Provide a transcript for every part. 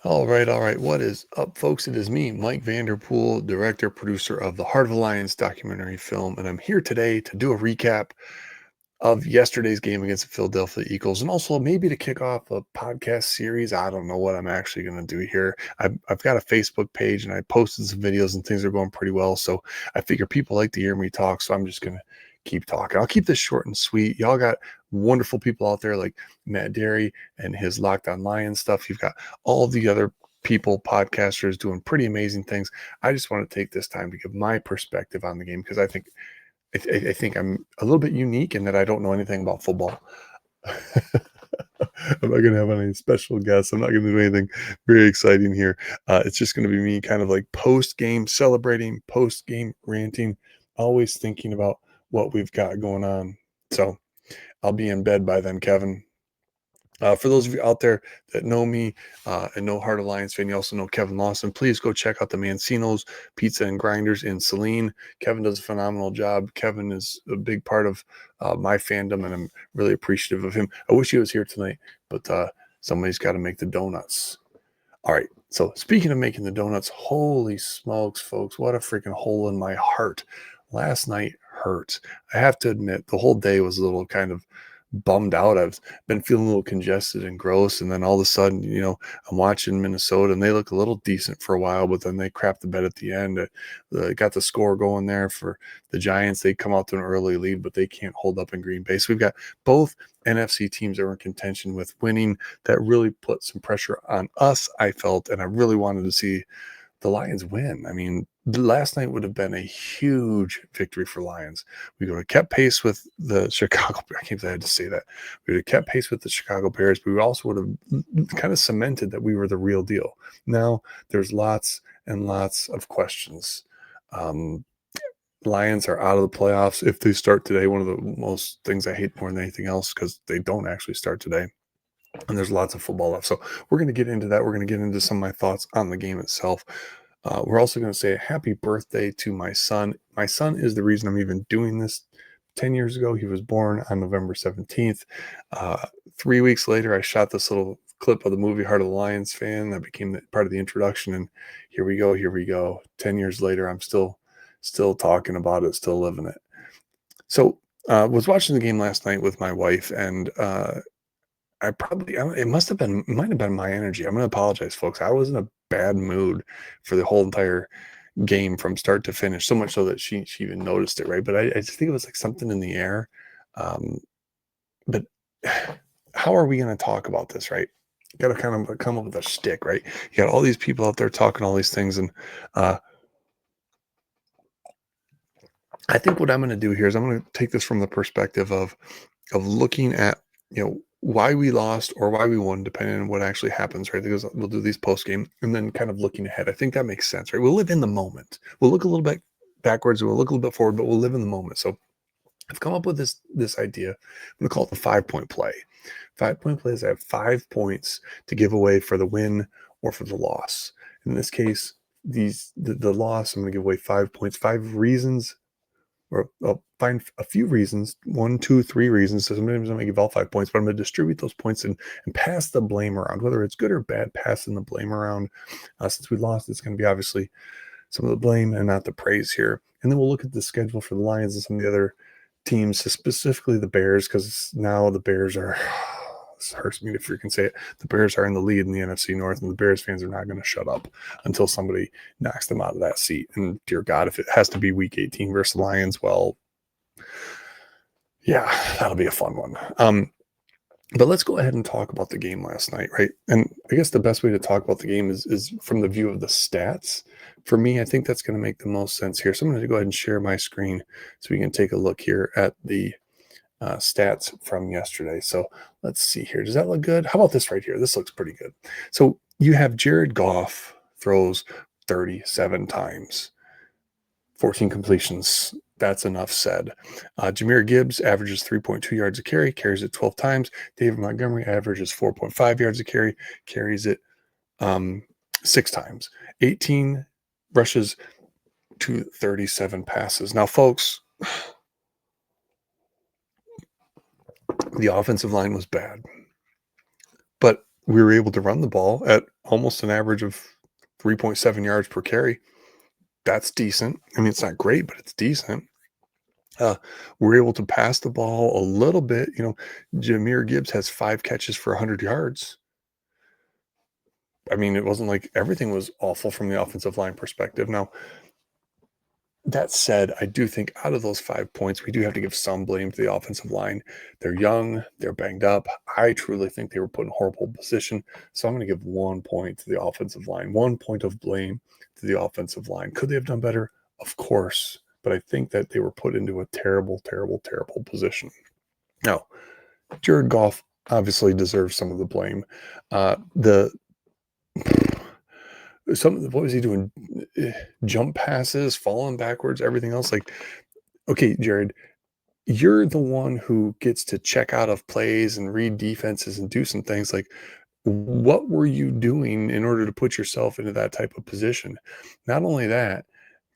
All right, all right. What is up, folks? It is me, Mike Vanderpool, director, producer of the Heart of the Lions documentary film, and I'm here today to do a recap of yesterday's game against the Philadelphia Eagles, and also maybe to kick off a podcast series. I don't know what I'm actually going to do here. I've got a Facebook page, and I posted some videos, and things are going pretty well. So I figure people like to hear me talk, so I'm just going to keep talking. I'll keep this short and sweet. Y'all got wonderful people out there like Matt Derry and his Locked On Lions stuff. You've got all the other people, podcasters doing pretty amazing things. I just want to take this time to give my perspective on the game because I think I'm a little bit unique in that I don't know anything about football. I'm not going to have any special guests. I'm not going to do anything very exciting here. It's just going to be me kind of like post game celebrating, post game ranting, always thinking about what we've got going on. So I'll be in bed by then, Kevin. For those of you out there that know me and know Heart Alliance fan, you also know Kevin Lawson. Please go check out the Mancino's Pizza and Grinders in Saline. Kevin does a phenomenal job. Kevin is a big part of my fandom, and I'm really appreciative of him. I wish he was here tonight, but somebody's got to make the donuts. All right. So speaking of making the donuts, holy smokes, folks, what a freaking hole in my heart. Last night hurt. I have to admit, the whole day was a little kind of bummed out. I've been feeling a little congested and gross. And then all of a sudden, I'm watching Minnesota and they look a little decent for a while, but then they crap the bed at the end. Got the score going there for the Giants. They come out to an early lead, but they can't hold up in Green Bay. So we've got both NFC teams that were in contention with winning. That really put some pressure on us, I felt, and I really wanted to see the Lions win. I mean, last night would have been a huge victory for Lions. We would have kept pace with the Chicago. I can't believe I had to say that. We would have kept pace with the Chicago Bears, but we also would have kind of cemented that we were the real deal. Now there's lots and lots of questions. Lions are out of the playoffs if they start today. One of the most things I hate more than anything else because they don't actually start today. And there's lots of football left. So we're going to get into that. We're going to get into some of my thoughts on the game itself. We're also going to say a happy birthday to my son. My son is the reason I'm even doing this. 10 years ago, he was born on November 17th. 3 weeks later, I shot this little clip of the movie Heart of the Lions fan. That became part of the introduction. And here we go. Here we go. 10 years later, I'm still talking about it, still living it. So was watching the game last night with my wife, and it might have been my energy. I'm going to apologize, folks. I was in a bad mood for the whole entire game from start to finish, so much so that she even noticed it, right? But I just think it was like something in the air. But how are we going to talk about this, right? You got to kind of come up with a shtick, right? You got all these people out there talking all these things, and I think what I'm going to do here is I'm going to take this from the perspective of looking at why we lost or why we won, depending on what actually happens, right? Because we'll do these post game and then kind of looking ahead. I think that makes sense, right? We'll live in the moment. We'll look a little bit backwards, we'll look a little bit forward, but we'll live in the moment. So I've come up with this idea. I'm going to call it the 5-point play. 5-point play is I have 5 points to give away for the win or for the loss. In this case, the loss, I'm going to give away 5 points, 5 reasons, or I'll find a few reasons, 1, 2, 3 reasons. So sometimes I'm going to give all 5 points, but I'm going to distribute those points and pass the blame around, whether it's good or bad, passing the blame around. Since we lost, it's going to be obviously some of the blame and not the praise here. And then we'll look at the schedule for the Lions and some of the other teams, specifically the Bears, because now the Bears are, this hurts me to freaking say it, the Bears are in the lead in the NFC North, and the Bears fans are not going to shut up until somebody knocks them out of that seat. And dear God, if it has to be week 18 versus the Lions, well, yeah, that'll be a fun one. But let's go ahead and talk about the game last night, right? And I guess the best way to talk about the game is from the view of the stats. For me, I think that's going to make the most sense here. So I'm going to go ahead and share my screen so we can take a look here at the stats from yesterday. So let's see here. Does that look good? How about this right here? This looks pretty good. So you have Jared Goff throws 37 times, 14 completions. That's enough said. Jahmyr Gibbs averages 3.2 yards a carry, carries it 12 times. David Montgomery averages 4.5 yards a carry, carries it 6 times. 18 rushes to 37 passes. Now, folks, the offensive line was bad, but we were able to run the ball at almost an average of 3.7 yards per carry. That's decent. I mean, it's not great, but it's decent. Uh, we're able to pass the ball a little bit. Jahmyr Gibbs has 5 catches for 100 yards. I mean, it wasn't like everything was awful from the offensive line perspective. Now, that said, I do think out of those 5 points, we do have to give some blame to the offensive line. They're young, they're banged up. I truly think they were put in horrible position. So I'm going to give 1 point to the offensive line, 1 point of blame to the offensive line. Could they have done better? Of course. But I think that they were put into a terrible, terrible, terrible position. Now, Jared Goff obviously deserves some of the blame. The what was he doing? Jump passes, falling backwards, everything else. Like, okay, Jared, you're the one who gets to check out of plays and read defenses and do some things. Like, what were you doing in order to put yourself into that type of position? Not only that,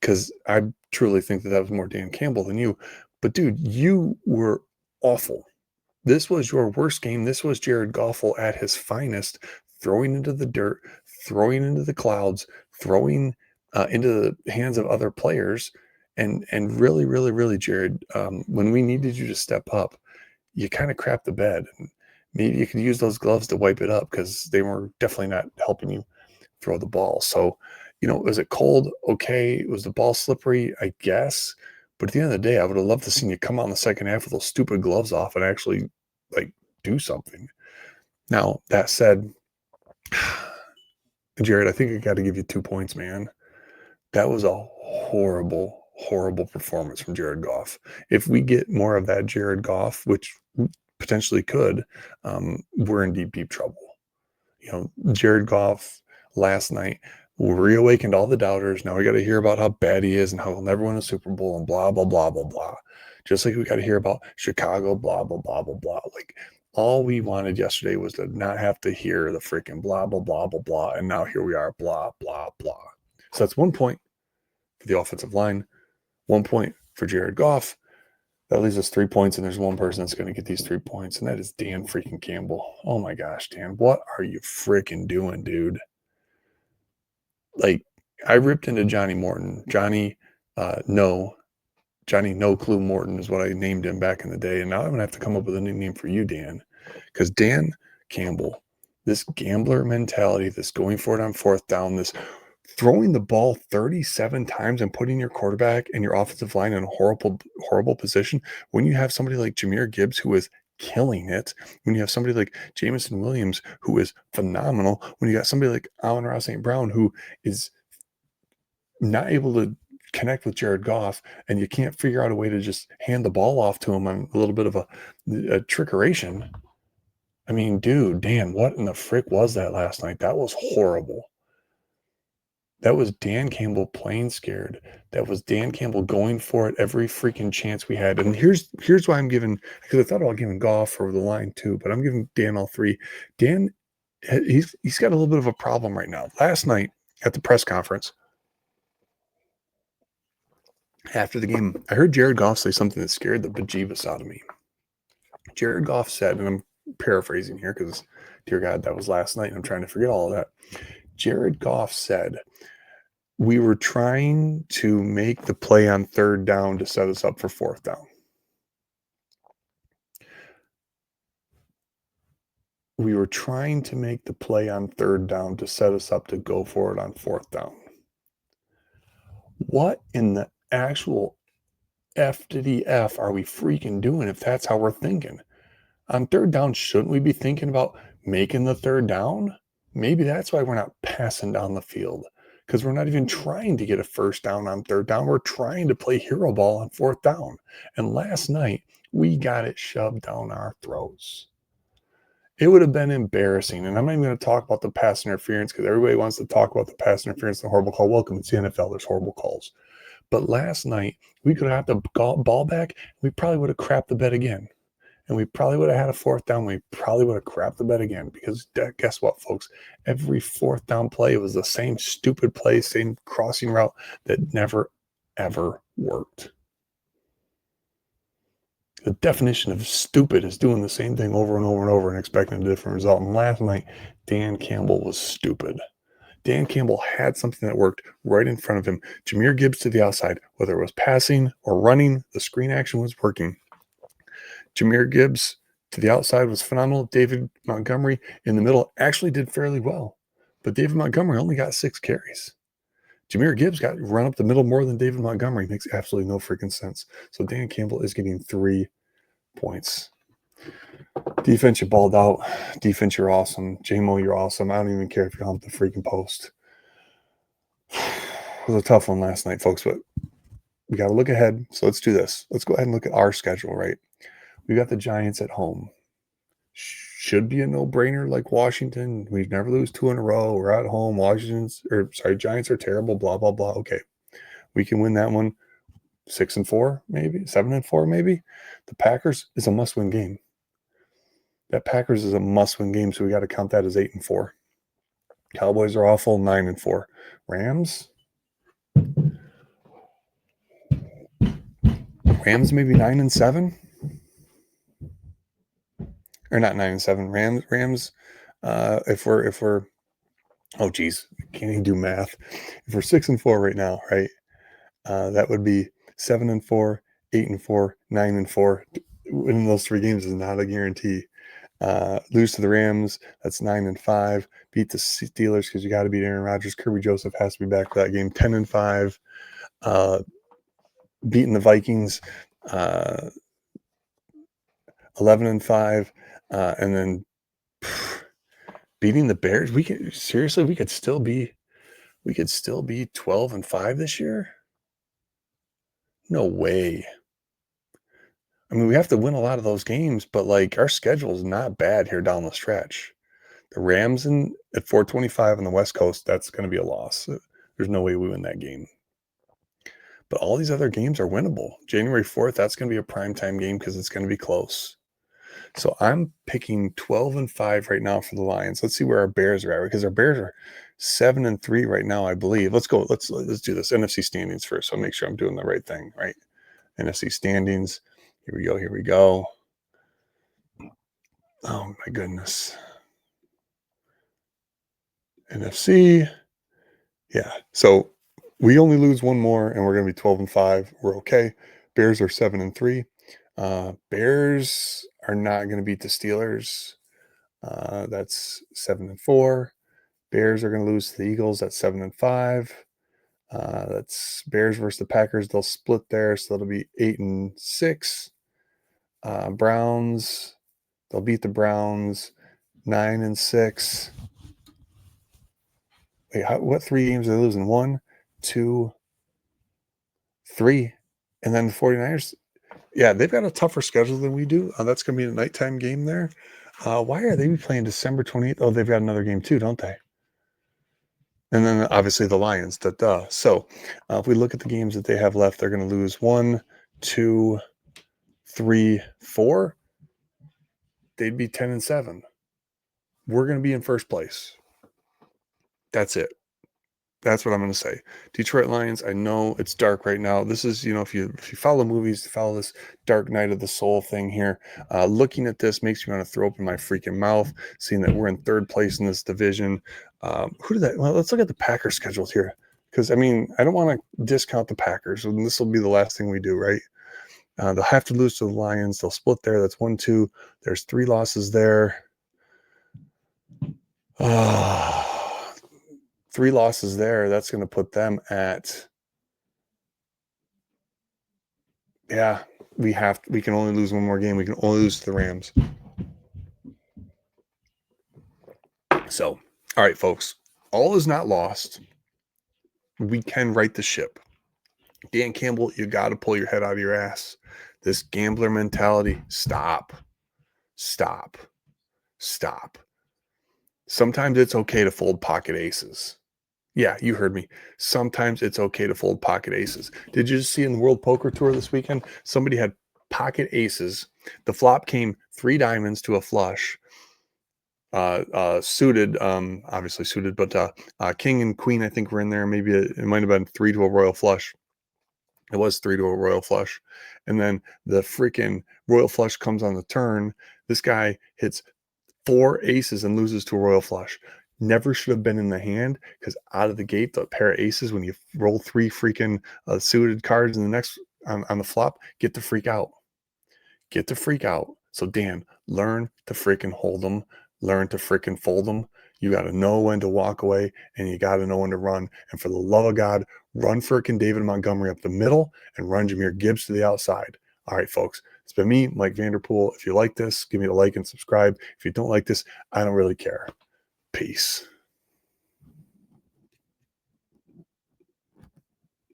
because I truly think that was more Dan Campbell than you, but dude, you were awful. This was your worst game. This was Jared Goff at his finest, throwing into the dirt, throwing into the clouds, throwing into the hands of other players, and really, really, really, Jared, when we needed you to step up, you kind of crapped the bed. And maybe you could use those gloves to wipe it up because they were definitely not helping you throw the ball. So, was it cold? Okay. Was the ball slippery? I guess. But at the end of the day, I would have loved to see you come out in the second half with those stupid gloves off and actually like do something. Now, that said, Jared, I think I got to give you 2 points, man. That was a horrible, horrible performance from Jared Goff. If we get more of that Jared Goff, which we potentially could, we're in deep, deep trouble. Jared Goff last night reawakened all the doubters. Now we got to hear about how bad he is and how he'll never win a Super Bowl and blah, blah, blah, blah, blah. Just like we got to hear about Chicago, blah, blah, blah, blah, blah. Like, all we wanted yesterday was to not have to hear the freaking blah, blah, blah, blah, blah. And now here we are, blah, blah, blah. So that's 1 point for the offensive line, 1 point for Jared Goff. That leaves us 3 points, and there's one person that's going to get these 3 points, and that is Dan freaking Campbell. Oh my gosh, Dan, what are you freaking doing, dude? Like, I ripped into Johnny Morton. Johnny No Clue Morton is what I named him back in the day, and now I'm going to have to come up with a nickname for you, Dan, because Dan Campbell, this gambler mentality, this going for it on fourth down, this throwing the ball 37 times and putting your quarterback and your offensive line in a horrible, horrible position when you have somebody like Jahmyr Gibbs who is killing it, when you have somebody like Jameson Williams who is phenomenal, when you got somebody like Amon-Ra St. Brown who is not able to connect with Jared Goff, and you can't figure out a way to just hand the ball off to him on a little bit of a trickeration. I mean, dude, Dan, what in the frick was that last night? That was horrible. That was Dan Campbell playing scared. That was Dan Campbell going for it every freaking chance we had. And here's why I'm giving, because I thought about giving Goff over the line too, but I'm giving Dan all three. Dan, he's got a little bit of a problem right now. Last night at the press conference after the game, I heard Jared Goff say something that scared the bejeebus out of me. Jared Goff said, and I'm paraphrasing here because, dear God, that was last night and I'm trying to forget all of that. Jared Goff said, we were trying to make the play on third down to set us up for fourth down. We were trying to make the play on third down to set us up to go for it on fourth down. What in the actual F to the F are we freaking doing if that's how we're thinking? On third down, shouldn't we be thinking about making the third down? Maybe that's why we're not passing down the field, because we're not even trying to get a first down on third down. We're trying to play hero ball on fourth down. And last night, we got it shoved down our throats. It would have been embarrassing. And I'm not even going to talk about the pass interference because everybody wants to talk about the pass interference and the horrible call. Welcome to the NFL. There's horrible calls. But last night, we could have had the ball back. We probably would have crapped the bed again. And we probably would have had a fourth down. We probably would have crapped the bed again because guess what, folks? Every fourth down play was the same stupid play, same crossing route that never, ever worked. The definition of stupid is doing the same thing over and over and over and expecting a different result. And last night, Dan Campbell was stupid. Dan Campbell had something that worked right in front of him. Jahmyr Gibbs to the outside, whether it was passing or running, the screen action was working. Jahmyr Gibbs to the outside was phenomenal. David Montgomery in the middle actually did fairly well, but David Montgomery only got 6 carries. Jahmyr Gibbs got run up the middle more than David Montgomery. Makes absolutely no freaking sense. So Dan Campbell is getting 3 points. Defense, you balled out. Defense, you're awesome. JMO, you're awesome. I don't even care if you hump the freaking post. It was a tough one last night, folks, but we got to look ahead. So let's do this. Let's go ahead and look at our schedule, right? We got the Giants at home. Should be a no-brainer like Washington. We never lose 2 in a row. We're at home. Giants are terrible, blah, blah, blah. Okay. We can win that one 6-4, maybe 7-4, maybe. The Packers is a must-win game. That Packers is a must-win game, so we got to count that as 8-4. Cowboys are awful, 9-4. Rams maybe 9-7, or not 9-7. Rams. If we're oh geez, can't even do math. If we're 6-4 right now, right? That would be 7-4, 8-4, 9-4. Winning those 3 games is not a guarantee. Lose to the Rams, that's 9-5. Beat the Steelers because you got to beat Aaron Rodgers. Kirby Joseph has to be back for that game. 10-5. Beating the Vikings, 11-5, and then beating the Bears. We could still be 12-5 this year. No way. I mean, we have to win a lot of those games, but like our schedule is not bad here down the stretch. The Rams at 425 on the West Coast, that's going to be a loss. There's no way we win that game. But all these other games are winnable. January 4th, that's going to be a primetime game because it's going to be close. So I'm picking 12-5 right now for the Lions. Let's see where our Bears are at, because our Bears are 7-3 right now, I believe. Let's go. Let's do this. NFC standings first. So I'll make sure I'm doing the right thing, right? NFC standings. Here we go. Oh my goodness. NFC. Yeah. So we only lose one more and we're going to be 12-5. We're okay. Bears are 7-3. Bears are not going to beat the Steelers. That's 7-4. Bears are going to lose to the Eagles. That's 7-5. That's Bears versus the Packers. They'll split there, so that'll be 8-6. Browns, they'll beat the Browns 9-6. Wait, what 3 games are they losing? 1, 2, 3. And then the 49ers, yeah, they've got a tougher schedule than we do. That's going to be a nighttime game there. Why are they playing December 28th? Oh, they've got another game too, don't they? And then obviously the Lions. Duh. So if we look at the games that they have left, they're going to lose 1, 2, 3, 4. They'd be 10-7. We're going to be in first place. That's it. That's what I'm going to say. Detroit Lions, I know it's dark right now. This is, if you follow movies, follow this dark night of the soul thing here. Looking at this makes me want to throw open my freaking mouth, seeing that we're in 3rd place in this division. Well, let's look at the Packers scheduled here. Because, I mean, I don't want to discount the Packers. And this will be the last thing we do, right? They'll have to lose to the Lions. They'll split there. That's 1-2. There's 3 losses there. 3 losses there. That's going to put them at, we can only lose one more game. We can only lose to the Rams. So, all right, folks, all is not lost. We can right the ship. Dan Campbell, you got to pull your head out of your ass. This gambler mentality, stop. Sometimes it's okay to fold pocket aces. Yeah, you heard me. Sometimes it's okay to fold pocket aces. Did you just see in the World Poker Tour this weekend? Somebody had pocket aces. The flop came 3 diamonds to a flush. Suited, obviously suited, but king and queen, I think, were in there. Maybe it might have been 3 to a royal flush. It was 3 to a royal flush. And then the freaking royal flush comes on the turn. This guy hits 4 aces and loses to a royal flush. Never should have been in the hand because out of the gate, the pair of aces, when you roll 3 freaking suited cards in the next on the flop, get the freak out. Get the freak out. So, Dan, learn to freaking hold them, learn to freaking fold them. You got to know when to walk away and you got to know when to run. And for the love of God, run freaking David Montgomery up the middle and run Jameer Gibbs to the outside. All right, folks, it's been me, Mike Vanderpool. If you like this, give me a like and subscribe. If you don't like this, I don't really care. Peace.